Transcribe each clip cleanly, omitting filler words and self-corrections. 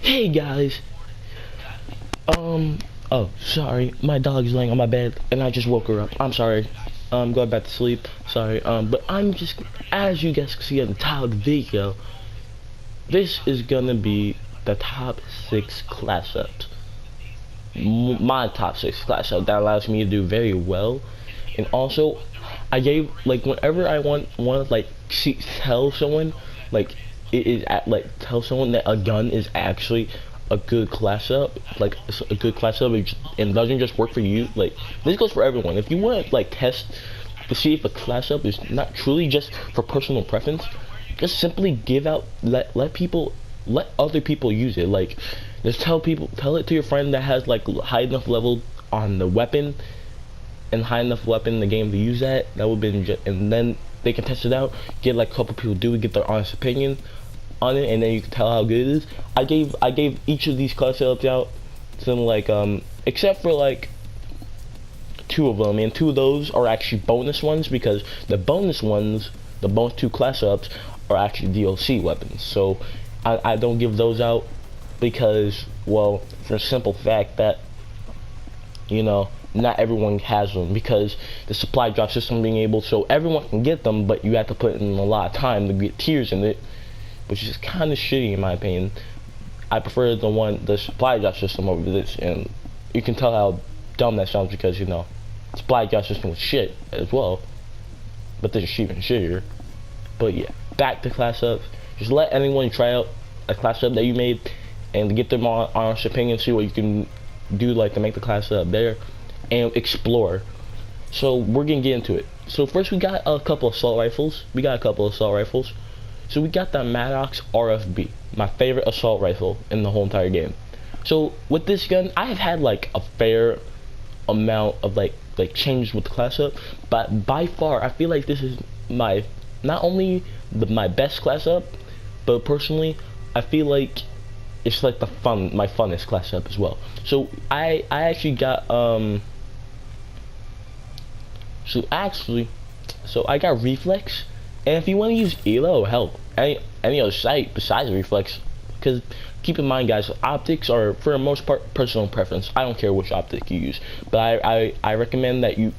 Hey guys. Oh, sorry. My dog's laying on my bed and I just woke her up. I'm sorry. Going back to sleep. Sorry. But I'm just, as you guys can see on the title of the video, this is gonna be the top 6 class ups. My top 6 class up that allows me to do very well. And also, I gave, like, whenever I want to, like, tell someone, like, tell someone that a gun is actually a good class up, like a good class up, and doesn't just work for you. Like, this goes for everyone. If you want to, like, test to see if a class up is not truly just for personal preference, just simply let other people use it. Like, just tell it to your friend that has, like, high enough level on the weapon and high enough weapon in the game to use that would be, and then they can test it out, get like a couple people do it, get their honest opinion on it, and then you can tell how good it is. I gave each of these class setups out, some, like, except for like 2 of them, and 2 of those are actually bonus ones, because the bonus 2 class ups are actually DLC weapons. So I don't give those out because, well, for a simple fact that, you know, not everyone has them, because the supply drop system being able, so everyone can get them, but you have to put in a lot of time to get tiers in it, which is kind of shitty in my opinion. I prefer the supply drop system over this, and you can tell how dumb that sounds because, you know, supply drop system was shit as well, but this is even shittier. But yeah, back to class ups. Just let anyone try out a class up that you made and get them on honest opinion, see what you can do, like, to make the class up better, and explore. So we're gonna get into it. So first we got a couple of assault rifles. So we got the Maddox RFB, my favorite assault rifle in the whole entire game. So with this gun, I have had like a fair amount of like changes with the class up, but by far I feel like this is my not only my best class up, but personally I feel like it's like my funnest class up as well. So I actually got so I got Reflex, and if you want to use ELO, hell, any other site besides Reflex, because keep in mind, guys, optics are for the most part personal preference. I don't care which optic you use, but I recommend that you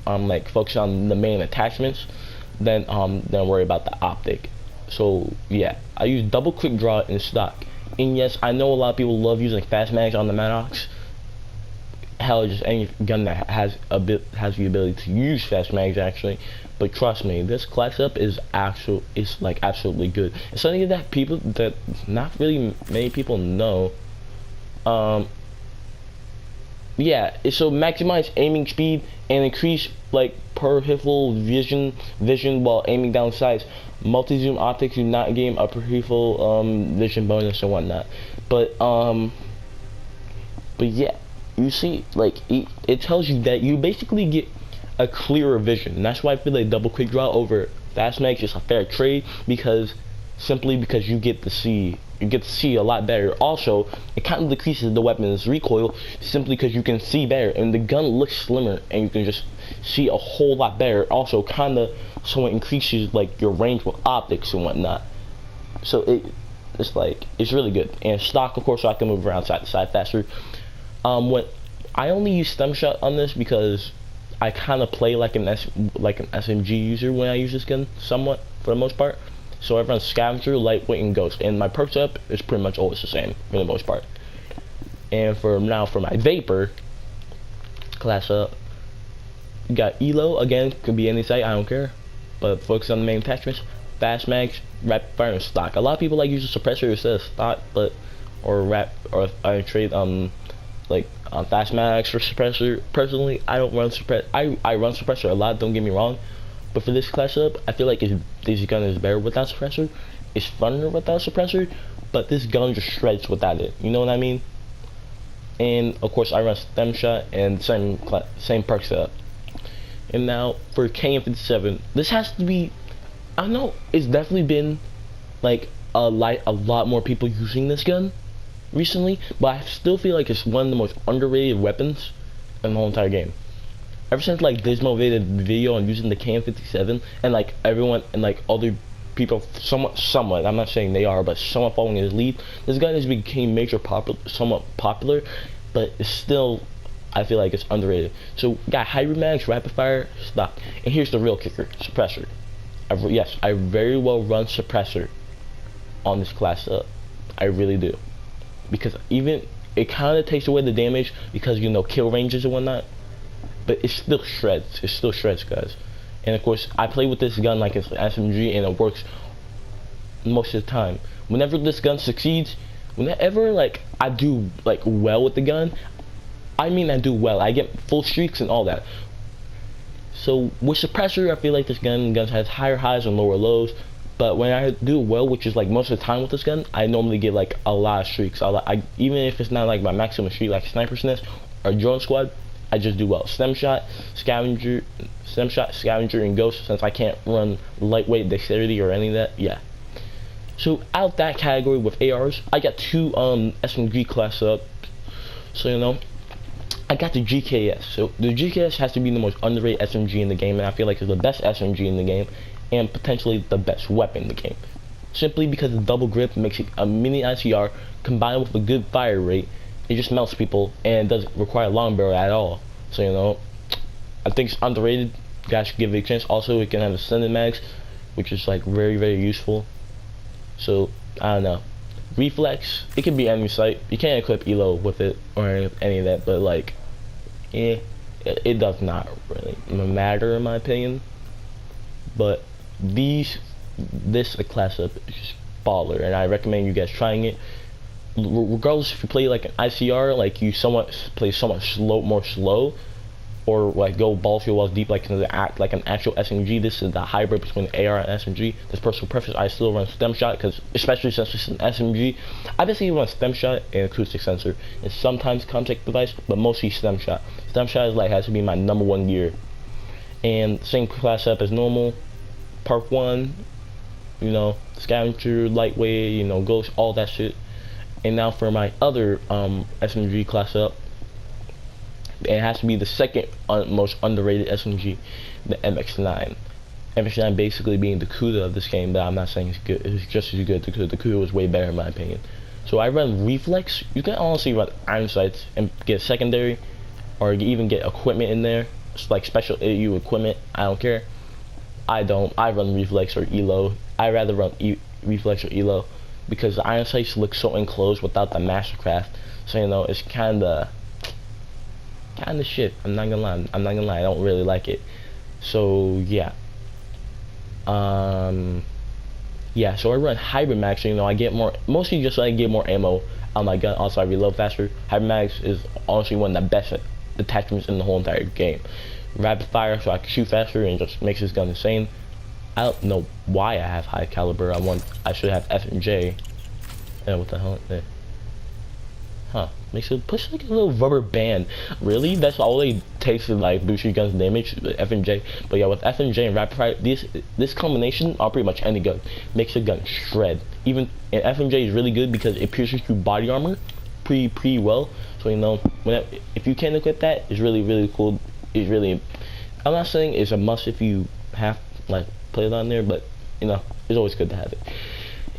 like focus on the main attachments, then worry about the optic. So yeah, I use double quick draw in stock, and yes, I know a lot of people love using fast mags on the Maddox. Hell, just any gun that has the ability to use fast mags actually, but trust me, this class up is like absolutely good. It's something that not really many people know. Yeah, so maximize aiming speed and increase like peripheral vision while aiming down sights. Multi-zoom optics do not gain a peripheral vision bonus and whatnot, but yeah, you see, like, it tells you that you basically get a clearer vision, and that's why I feel like double quick draw over fast mags is a fair trade, because you get to see a lot better. Also, it kind of decreases the weapon's recoil simply because you can see better, and the gun looks slimmer and you can just see a whole lot better. Also, kind of so it increases like your range with optics and whatnot. So it's really good. And stock, of course, so I can move around side to side faster. When I only use stem shot on this because I kind of play like an SMG user when I use this gun, somewhat, for the most part. So I run scavenger, lightweight, and ghost, and my perk up is pretty much always the same for the most part. And for my vapor class up, you got ELO again, could be any site, I don't care, but focus on the main attachments. Fast mags, rapid fire, and stock. A lot of people like using suppressor instead of stock, or I trade like fast mags for suppressor. Personally, I don't run I run suppressor a lot, don't get me wrong, but for this class up, I feel like this gun is better without suppressor. It's funner without suppressor, but this gun just shreds without it, you know what I mean? And of course I run stem shot and same perk setup. And now for KM57, this has to be, I don't know, it's definitely been like a lot more people using this gun recently, but I still feel like it's one of the most underrated weapons in the whole entire game. Ever since like Dismo made a video on using the KM57, and like everyone and like other people somewhat, I'm not saying they are, but somewhat following his lead. This gun has become somewhat popular, but it's still, I feel like it's underrated. So got hybrid mags, rapid fire, stock, and here's the real kicker: suppressor. Yes, I very well run suppressor on this class up. I really do, because even it kind of takes away the damage because you know kill ranges and whatnot, but it still shreds. It still shreds, guys. And of course, I play with this gun like it's an SMG, and it works most of the time. Whenever this gun succeeds, whenever like I do like well with the gun, I mean I do well. I get full streaks and all that. So with suppressor, I feel like this gun has higher highs and lower lows. But when I do well, which is like most of the time with this gun, I normally get like a lot of streaks. Even if it's not like my maximum streak, like Sniper's Nest or Drone Squad, I just do well. Stem shot, scavenger, and ghost. Since I can't run lightweight, dexterity, or any of that, yeah. So out that category with ARs, I got two SMG class up. So you know, I got the GKS. So the GKS has to be the most underrated SMG in the game, and I feel like it's the best SMG in the game, and potentially the best weapon in the game. Simply because the double grip makes it a mini ICR combined with a good fire rate. It just melts people and doesn't require long barrel at all. So you know, I think it's underrated. You guys should give it a chance. Also, it can have extended mags, which is like very, very useful. So I don't know. Reflex, it can be enemy sight. You can't equip ELO with it or any of that, but like, it does not really matter in my opinion. But this class up is just baller, and I recommend you guys trying it. Regardless if you play like an ICR, like you play somewhat more slow, or like go battlefield walls deep like an actual SMG. This is the hybrid between the AR and SMG. This personal preference, I still run stem shot because especially since it's an SMG, I basically run stem shot and acoustic sensor and sometimes contact device, but mostly stem shot. Stem shot is like has to be my #1 gear. And same class up as normal. Part 1, you know, scavenger, lightweight, you know, ghost, all that shit. And now for my other SMG class up, it has to be the second most underrated SMG, the MX9. MX9 basically being the CUDA of this game, but I'm not saying it's good. It's just as good. The CUDA was way better in my opinion. So I run reflex. You can honestly run iron sights and get secondary, or even get equipment in there. It's like special AU equipment. I don't care. I don't. I run reflex or ELO. I rather run reflex or ELO because the iron sights look so enclosed without the mastercraft. So you know it's kinda shit. I'm not gonna lie. I don't really like it. So yeah. Yeah. So I run hybrid mags. So, you know I get more. Mostly just so I get more ammo on my gun. Also I reload faster. Hybrid mags is honestly one of the best attachments in the whole entire game. Rapid fire, so I can shoot faster and just makes this gun insane. I don't know why I have high caliber. I should have F and J. And what the hell? Huh? Makes it push like a little rubber band. Really? That's all it takes to like boost your gun's damage. F and J. But yeah, with F and J and rapid fire, this combination on pretty much any gun makes a gun shred. Even and F and J is really good because it pierces through body armor pretty well. So you know, if you can equip that, it's really cool. It's really, I'm not saying it's a must if you have like play it on there, but you know it's always good to have it.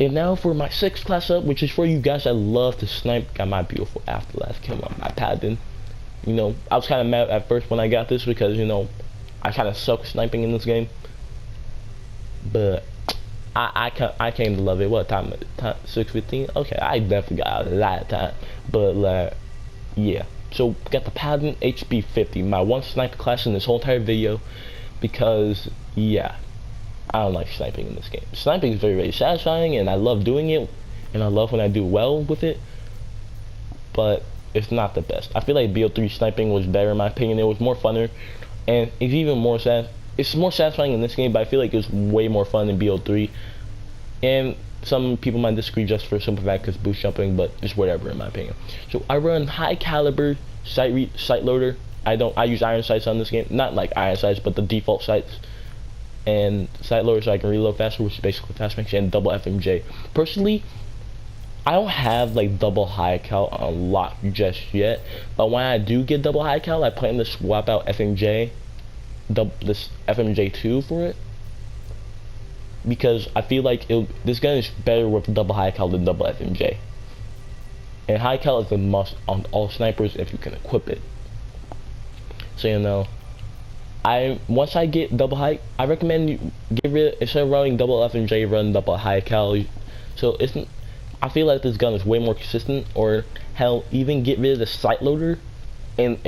And now for my 6th class up, which is for you guys that love to snipe. Got my beautiful afterlife kill on my Paladin. You know, I was kind of mad at first when I got this because you know I kind of suck sniping in this game, but I came to love it. What time? 6:15. Okay, I definitely got out of that time, but like yeah. So got the Paladin HP 50, my one sniper class in this whole entire video, because yeah, I don't like sniping in this game. Sniping is very satisfying, and I love doing it, and I love when I do well with it, but it's not the best. I feel like BO3 sniping was better in my opinion. It was more funner, and it's even more it's more satisfying in this game, but I feel like it's way more fun in BO3. And some people might disagree just for simple fact because boost jumping, but just whatever in my opinion. So I run high caliber sight loader. I use iron sights on this game, not like iron sights, but the default sights, and sight loader so I can reload faster, which is basically fast mix, and double FMJ. Personally, I don't have like double high cal unlocked just yet, but when I do get double high cal, I plan to swap out FMJ, this FMJ2 for it. because I feel like this gun is better with double high cal than double FMJ. And high cal is a must on all snipers if you can equip it. So you know, once I get double high, I recommend you get rid, instead of running double FMJ, run double high cal. So I feel like this gun is way more consistent. Or hell, even get rid of the sight loader, and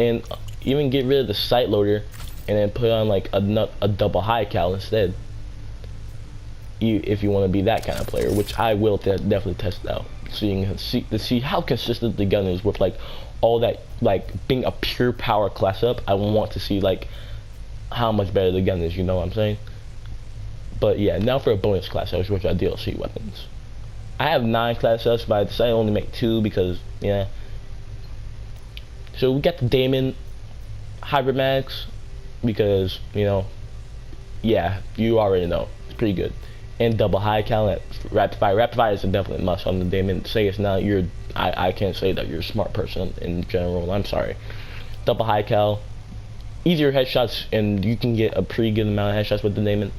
even get rid of the sight loader, and then put on like a double high cal instead. If you want to be that kind of player, which I will definitely test out, so you can see how consistent the gun is with like all that, like being a pure power class up. I want to see like how much better the gun is, you know what I'm saying? But yeah, now for a bonus class ups, which are DLC weapons. I have 9 class ups, but I decided to only make 2 because yeah. So we got the Damon Hybrid Max because, you know, yeah, you already know it's pretty good. And double high cal at rapid fire. Rapid fire is a definite must on the Damon. Say it's not, I can't say that you're a smart person in general. I'm sorry. Double high cal, easier headshots, and you can get a pretty good amount of headshots with the Damon.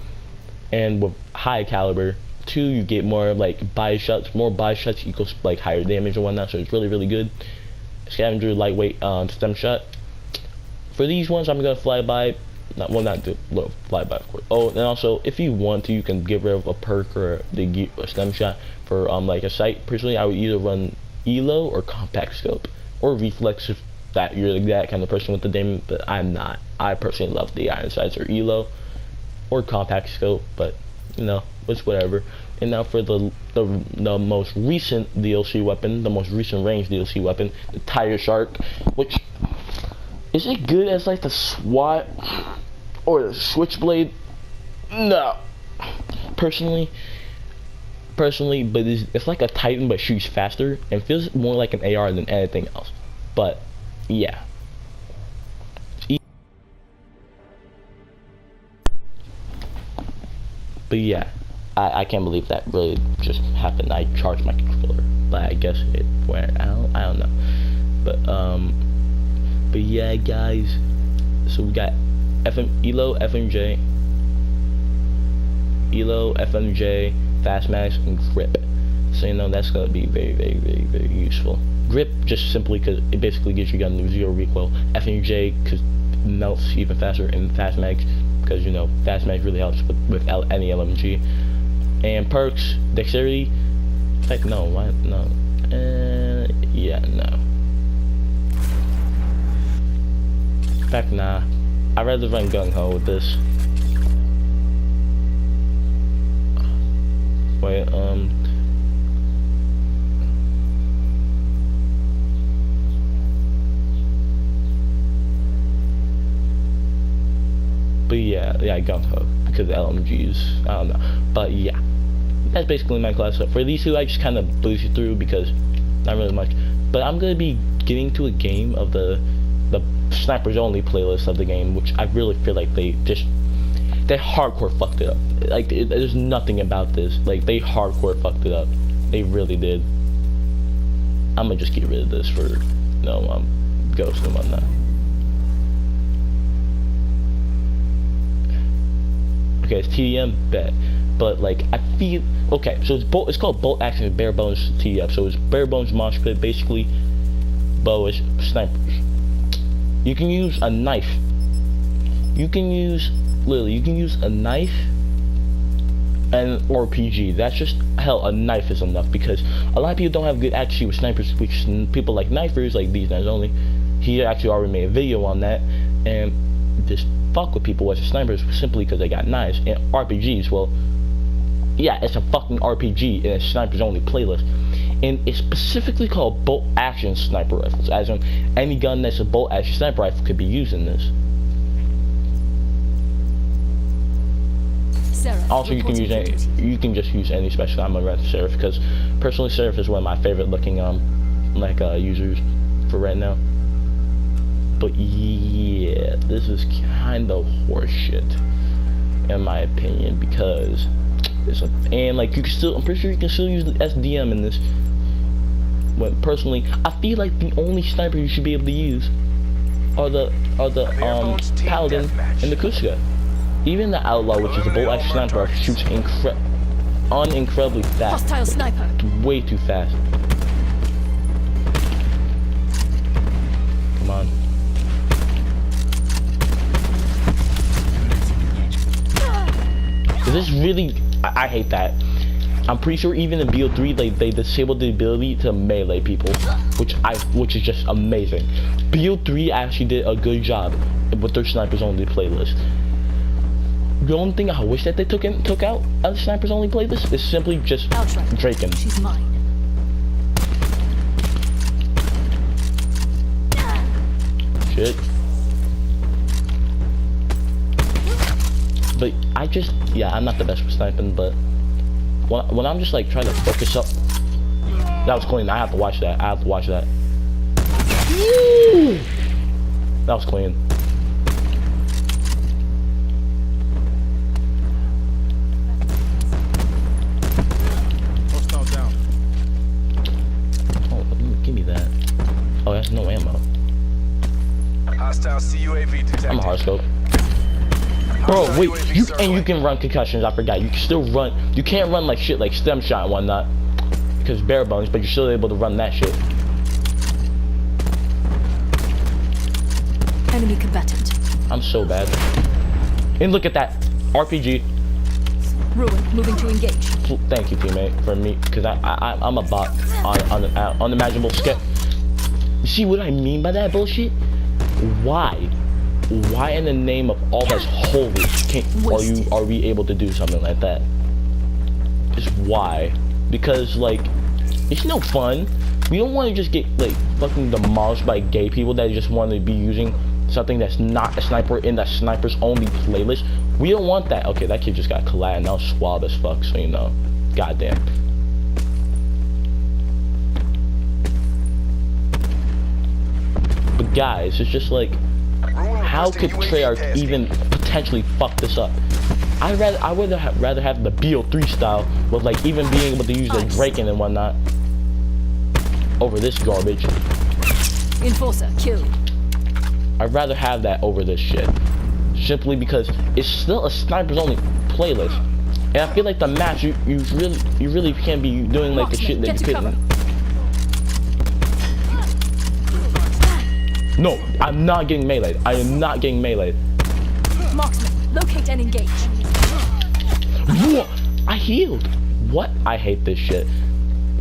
And with high caliber, 2, you get more like body shots. More body shots equals like higher damage and whatnot. So it's really, really good. Scavenger lightweight stem shot. For these ones, I'm gonna fly by. Not do fly by of course. Oh, and also if you want to, you can get rid of a perk or a stem shot for like a sight. Personally, I would either run ELO or compact scope or reflex if that you're that kind of person with the Damon. But I'm not. I personally love the iron sights or ELO or compact scope. But you know, it's whatever. And now for the most recent DLC weapon, the most recent range DLC weapon, the Tiger Shark, which is it good as like the SWAT or the Switchblade? No, personally, but it's like a Titan but shoots faster and feels more like an AR than anything else. But yeah, I can't believe that really just happened. I charged my controller, but I guess it went out. I don't know, but yeah, guys. So we got ELO, FMJ, Fast Max, and Grip. So you know that's gonna be very, very, very, very useful. Grip just simply because it basically gives your gun 0 recoil. FMJ because it melts even faster, and Fast Max because you know Fast Max really helps with any LMG. And perks, dexterity. Like no, what? No. Yeah, no. In fact, nah. I'd rather run gung ho with this. Wait, but yeah, gung ho because the LMGs. I don't know, but yeah, that's basically my class up. For these 2, I just kind of blew you through because not really much. But I'm gonna be getting to a game of the snipers only playlist of the game, which I really feel like they hardcore fucked it up. Like there's nothing about this. Like they hardcore fucked it up. They really did. I'm gonna just get rid of this for Ghost and whatnot. Okay, it's TDM bet, but like I feel okay. So it's called bolt action bare bones TDM. So it's bare bones mosh pit, basically. Bowish snipers. You can use a knife. You can use a knife and RPG. That's just hell. A knife is enough because a lot of people don't have good accuracy with snipers. Which people like knifers, like these guys only. He actually already made a video on that, and just fuck with people with snipers simply because they got knives. And RPGs, well, yeah, it's a fucking RPG and it's snipers only playlist. And it's specifically called bolt action sniper rifles, as in any gun that's a bolt action sniper rifle could be used in this. Also, you can just use any special. I'm gonna run Seraph because personally, Seraph is one of my favorite looking users for right now. But yeah, this is kind of horseshit in my opinion because and like you can still, I'm pretty sure you can still use the SDM in this. But personally, I feel like the only sniper you should be able to use are the Paladin and the Kuska. Even the Outlaw, which is a bolt action sniper, shoots incredibly fast. Hostile sniper. Way too fast. Come on. Is this really? I hate that. I'm pretty sure even in BO3 they disabled the ability to melee people, which is just amazing. BO3 actually did a good job with their snipers only playlist. The only thing I wish that they took out of the snipers only playlist is simply just Draken. She's mine. Shit. But I'm not the best for sniping, but when I'm just like trying to focus up, that was clean. I have to watch that. Woo! That was clean. Hostile down. Oh, give me that. Oh, that's no ammo. Hostile CUAV detected. I'm a hard scope. Bro, wait, you can run concussions. I forgot. You can still run. You can't run like shit, like stem shot and whatnot, because bare bones. But you're still able to run that shit. Enemy combatant. I'm so bad. And look at that RPG. Ruin. Moving to engage. Thank you, teammate, for me, because I'm a bot on an unimaginable scale. You see what I mean by that bullshit? Why? Why in the name of all that's holy are we able to do something like that? Just why? Because like it's no fun. We don't want to just get like fucking demolished by gay people that just want to be using something that's not a sniper in the snipers only playlist. We don't want that. Okay, that kid just got collided and I was suave as fuck, so you know. Goddamn. But guys, it's just like, how could Treyarch even potentially fuck this up? I would rather have the BO3 style with like even being able to use the Draken and whatnot over this garbage. Enforcer killed. I'd rather have that over this shit, simply because it's still a snipers only playlist, and I feel like the match you really can't be doing like the shit that you couldn't. No, I'm not getting meleeed. I am not getting meleeed. Marksman, locate and engage. What? I healed. What? I hate this shit.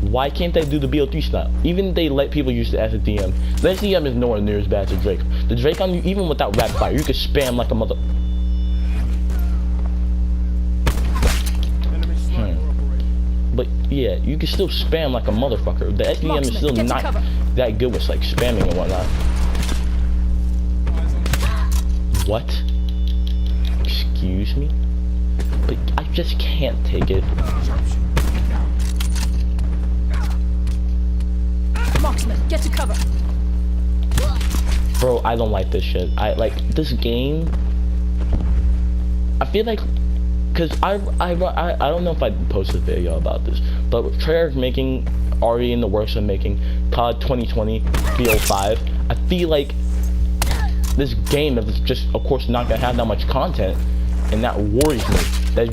Why can't they do the BO3 style? Even they let people use the SDM. The SDM is nowhere near as bad as the Drake. The Drake on you, even without rapid fire, you could spam like a mother. But yeah, you can still spam like a motherfucker. The SDM is still not that good with like spamming and whatnot. What? Excuse me? But I just can't take it. Marksman, get to cover. Bro, I don't like this shit. I like this game. I feel like, cause I don't know if I posted a video about this, but Treyarch making already in the works of making COD 2020 BO5. I feel like this game is just, of course, not gonna have that much content, and that worries me. That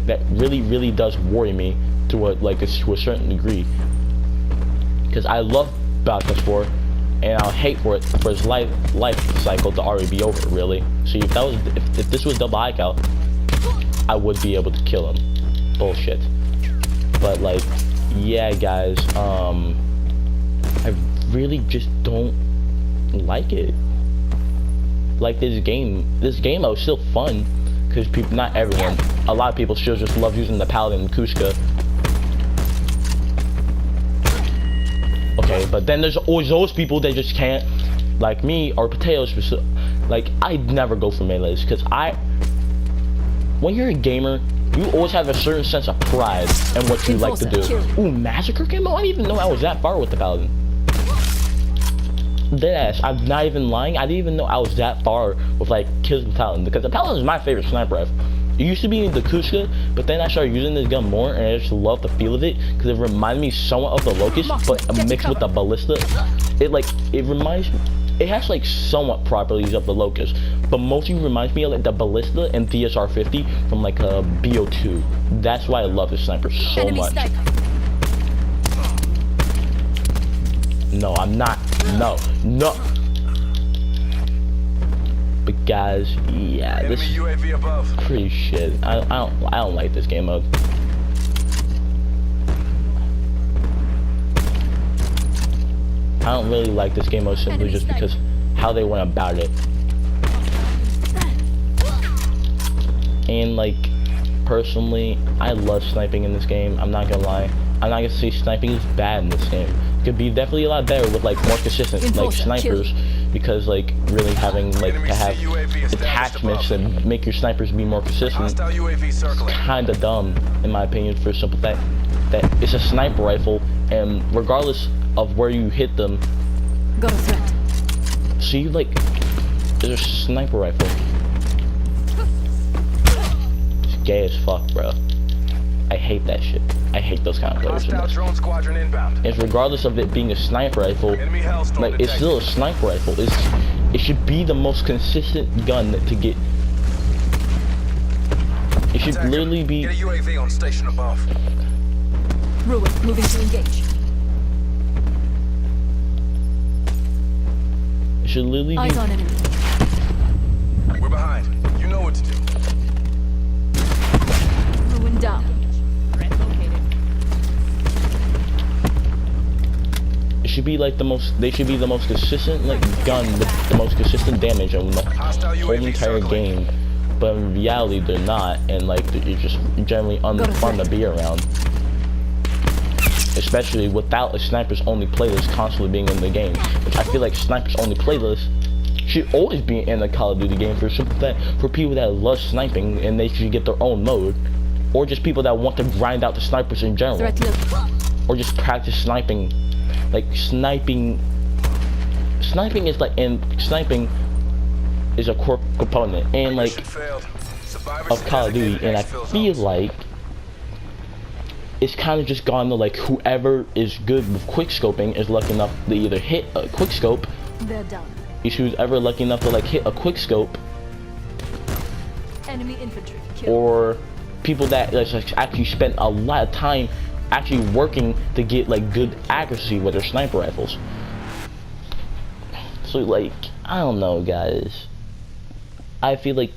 that really does worry me to a certain degree. Because I love Bo4, and I'll hate for his life cycle to already be over. Really. See, if this was double ICAL, I would be able to kill him. Bullshit. But like, yeah, guys. I really just don't like it. Like this game was still fun because not everyone, a lot of people still just love using the Paladin and Kushka. Okay, but then there's always those people that just can't, like me or Potatoes. Like I never go for melees because when you're a gamer, you always have a certain sense of pride in what you like to do. Ooh, Massacre came out. I didn't even know I was that far with the Paladin. Deadass, I'm not even lying. I didn't even know I was that far with like kills with Paladin, because the Paladin is my favorite sniper rifle. It used to be the Kushka, but then I started using this gun more, and I just love the feel of it because it reminded me somewhat of the Locust, but mixed with the Ballista. It reminds me. It has like somewhat properties of the Locust, but mostly reminds me of like the Ballista and DSR-50 from like BO2. That's why I love this sniper so Enemy much. sniper. No, I'm not. No. But guys, yeah, this Enemy is UAV above. pretty shit. I don't like this game mode. I don't really like this game mode simply just because how they went about it. And like, personally, I love sniping in this game. I'm not gonna lie. I'm not gonna say sniping is bad in this game. It could be definitely a lot better with like more consistent like snipers, because like really having like to have attachments and make your snipers be more consistent. Hostile UAV circling. Kinda dumb in my opinion, for a simple fact that it's a sniper rifle, and regardless of where you hit them, Got a threat. see, like, there's a sniper rifle. It's gay as fuck, bro. I hate that shit. I hate those kind of players. Hostile drone squadron inbound. It's regardless of it being a sniper rifle, Enemy hellstorm like, it's still a sniper rifle. It should be the most consistent gun to get. It should literally be. Get a UAV on station above. Ruin, moving to engage. It should literally Eyes be. on enemy. We're behind. You know what to do. Ruin down. Threat located. It should be like the most. They should be the most consistent like gun with the most consistent damage on the whole entire game. But in reality, they're not, and like it's just generally unfun to be around. Especially without a snipers only playlist constantly being in the game, which I feel like snipers only playlist should always be in a Call of Duty game for simple fact for people that love sniping, and they should get their own mode, or just people that want to grind out the snipers in general, Threat located. or just practice sniping. Like sniping is like, and sniping is a core component and like of Call of Duty, and I feel like it's kind of just gone to like whoever is good with quick scoping is lucky enough to either hit a quick scope. They're down. Who's ever lucky enough to like hit a quick scope, Enemy infantry. Kill. or people that like actually spent a lot of time actually working to get like good accuracy with their sniper rifles. So like, I don't know, guys. I feel like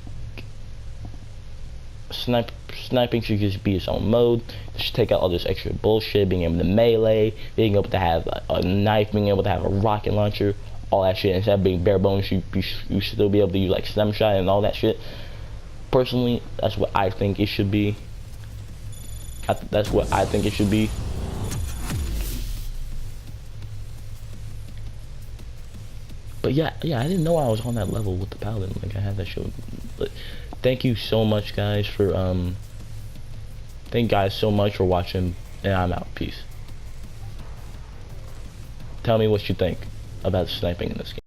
sniping should just be its own mode. It should take out all this extra bullshit, being able to melee, being able to have a knife, being able to have a rocket launcher, all that shit. Instead of being bare bones, you should still be able to use like stem shot and all that shit. Personally, that's what I think it should be. That's what I think it should be. But yeah, I didn't know I was on that level with the paladin. Like, I had that show. But thank you so much, guys, for thank you guys so much for watching, and I'm out. Peace. Tell me what you think about sniping in this game.